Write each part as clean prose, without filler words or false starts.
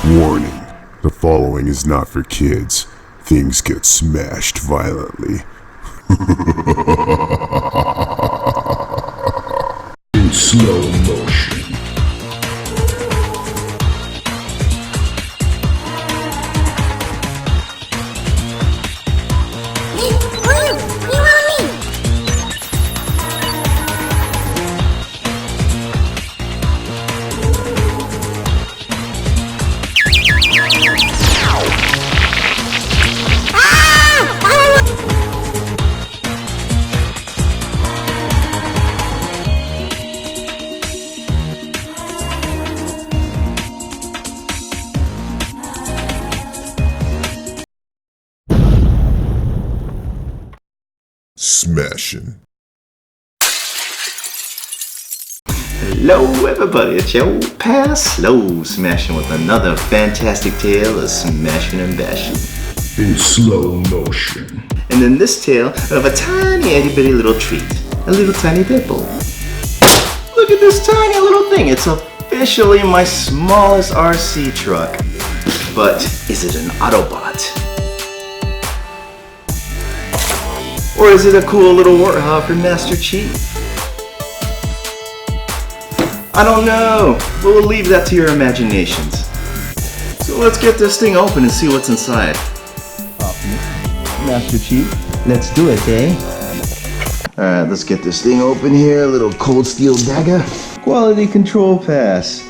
Warning, the following is not for kids. Things get smashed violently. In slow motion. Smashing. Hello everybody, it's your pal Slow Smashing with another fantastic tale of smashing and bashing. In slow motion. And in this tale, I have a tiny itty bitty little treat. A little tiny deadbolt. Look at this tiny little thing. It's officially my smallest RC truck. But is it an Autobot? Or is it a cool little warthog for Master Chief? I don't know, but we'll leave that to your imaginations. So let's get this thing open and see what's inside. Master Chief, let's do it, eh? Alright, let's get this thing open here. A little cold steel dagger. Quality control pass.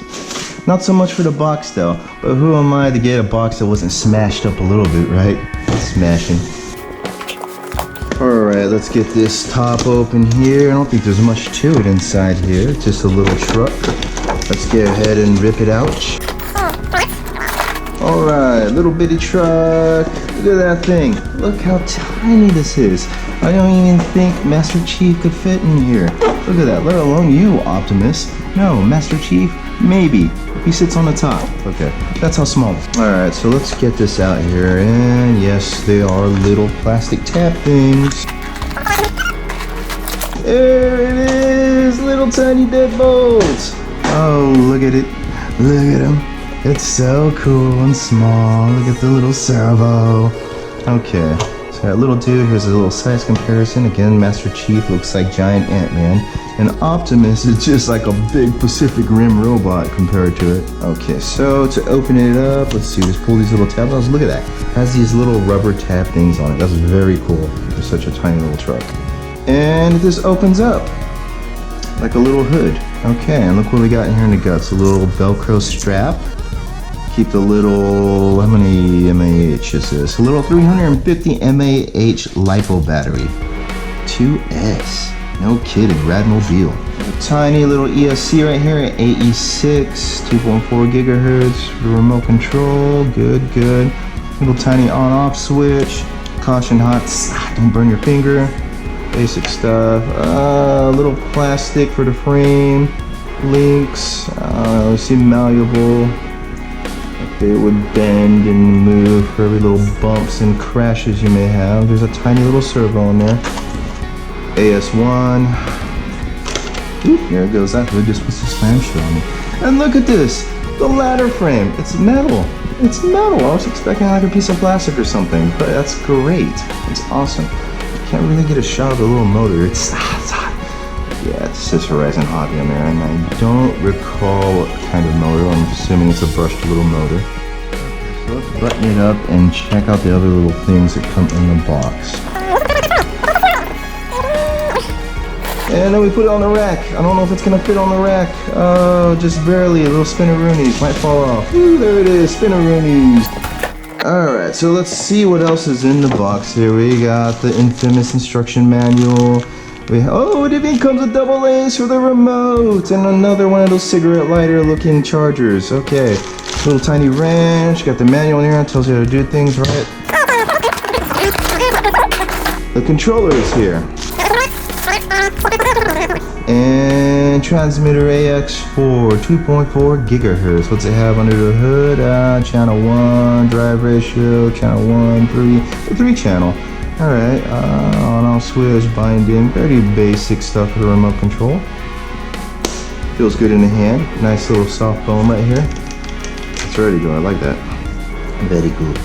Not so much for the box though, but who am I to get a box that wasn't smashed up a little bit, right? Smashing. Alright, let's get this top open here. I don't think there's much to it inside here. It's just a little truck. Let's go ahead and rip it out. Alright, little bitty truck. Look at that thing. Look how tiny this is. I don't even think Master Chief could fit in here. Look at that, let alone you, Optimus. No, Master Chief, maybe. He sits on the top. Okay, that's how small. Alright, so let's get this out here. And yes, they are little plastic tab things. There it is, little tiny deadbolts. Oh, look at it. Look at him. It's so cool and small. Look at the little servo. Okay, so that little dude, here's a little size comparison. Again, Master Chief looks like giant Ant-Man. And Optimus is just like a big Pacific Rim robot compared to it. Okay, so to open it up, let's see, just pull these little tab knobs. Look at that. It has these little rubber tab things on it. That's very cool for such a tiny little truck. And this opens up like a little hood. Okay, and look what we got in here in the guts. A little Velcro strap. Keep the little, how many mAh is this? A little 350 mAh LiPo battery. 2S. No kidding, Radmobile. A tiny little ESC right here at AE6, 2.4 gigahertz for remote control. Good, good. Little tiny on-off switch. Caution hot, don't burn your finger. Basic stuff. Little plastic for the frame. Links. Seem malleable. It would bend and move for every little bumps and crashes you may have. There's a tiny little servo in there. AS1. Oop, there it goes. That hood just puts the slam shut on me. And look at this, the ladder frame. It's metal. It's metal. I was expecting like a piece of plastic or something, but that's great. It's awesome. Can't really get a shot of the little motor. It's hot. Yeah, it says Horizon Hobby on there, and I don't recall what kind of motor. I'm assuming it's a brushed little motor. So let's button it up and check out the other little things that come in the box. And then we put it on the rack. I don't know if it's gonna fit on the rack. Oh, just barely. A little spinneroonies might fall off. Ooh, there it is, spinneroonies. Alright, so let's see what else is in the box here. We got the infamous instruction manual. Oh, it even comes with double A's for the remote. And another one of those cigarette lighter looking chargers. Okay, little tiny wrench. Got the manual in here. It tells you how to do things right. The controller is here. And transmitter AX4, 2.4 gigahertz. What's it have under the hood? Channel 1, drive ratio, channel 1, 3 channel. Alright, on-off switch, binding, very basic stuff for the remote control. Feels good in the hand. Nice little soft foam right here. It's ready though, I like that. Very good.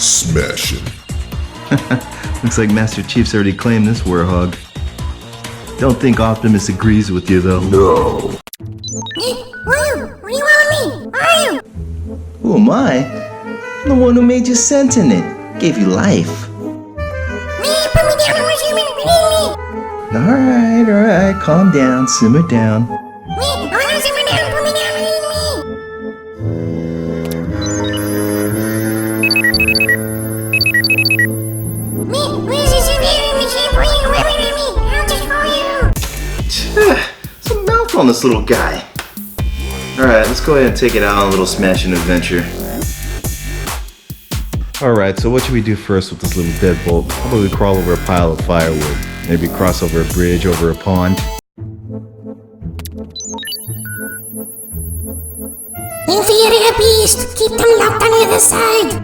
Smashing. Looks like Master Chief's already claimed this warhog. Don't think Optimus agrees with you though. No. Hey, who are you? What do you want with me? Who are you? Who am I? I'm the one who made you sentient. Gave you life. Me, put me down. I want you to believe me. Alright, calm down, simmer down. Me, I want to sit me down. Put me down. Believe me. Me, where's this engineering machine for you weapon at me? I'll destroy you. Some mouth on this little guy. Alright, let's go ahead and take it out on a little smashing adventure. Alright, so what should we do first with this little deadbolt? How about we crawl over a pile of firewood? Maybe cross over a bridge, over a pond? Inferior beast, keep them locked on the other side.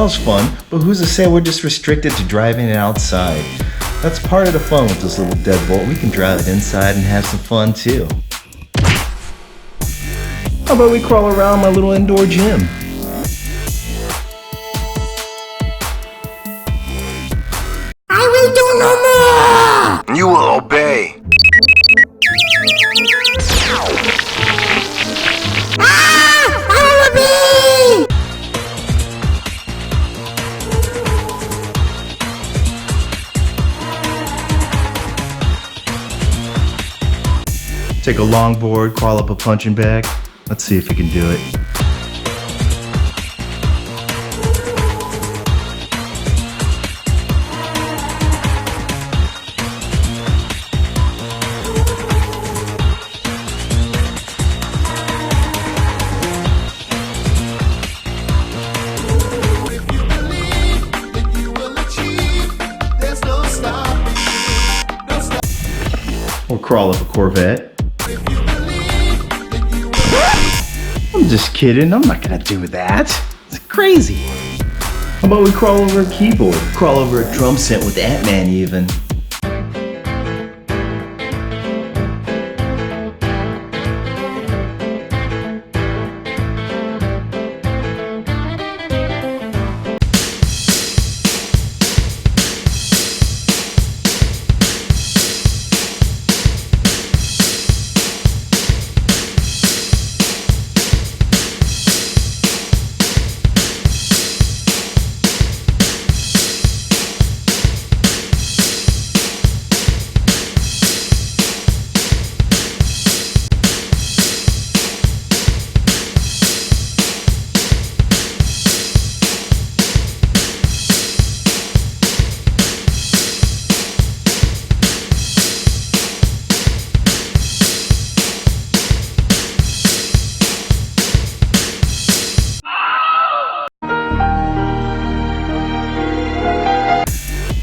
smells fun, but who's to say we're just restricted to driving it outside? That's part of the fun with this little deadbolt. We can drive it inside and have some fun too. How about we crawl around my little indoor gym? I will do no more! You will obey. Ah! I will obey! Take a longboard, crawl up a punching bag. Let's see if we can do it. Or crawl up a Corvette. I'm just kidding, I'm not gonna do that. It's crazy. How about we crawl over a keyboard? Crawl over a drum set with Ant-Man even.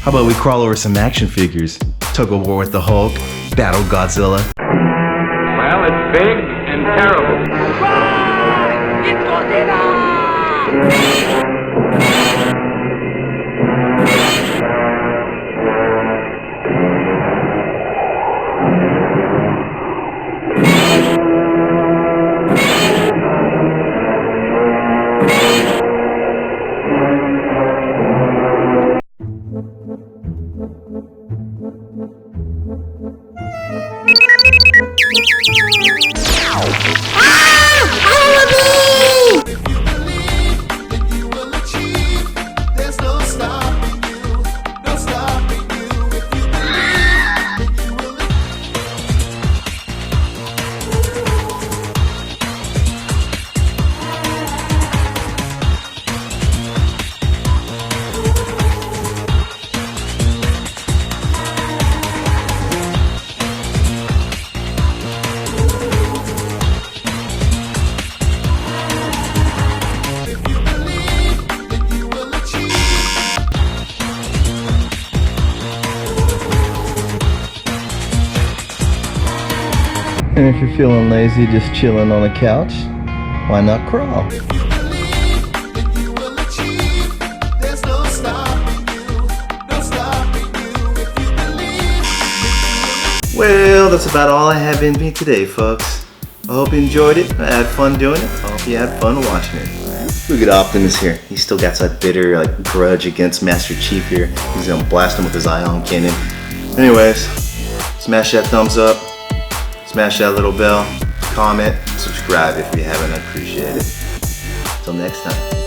How about we crawl over some action figures? Tug of war with the Hulk, battle Godzilla. Well, it's big and terrible. And if you're feeling lazy, just chilling on the couch, why not crawl? Well, that's about all I have in me today, folks. I hope you enjoyed it. I had fun doing it. I hope you had fun watching it. Look at Optimus here. He's still got that bitter grudge against Master Chief here. He's gonna blast him with his ion cannon. Anyways, smash that thumbs up. Smash that little bell, comment, subscribe if you haven't. I appreciate it. Till next time.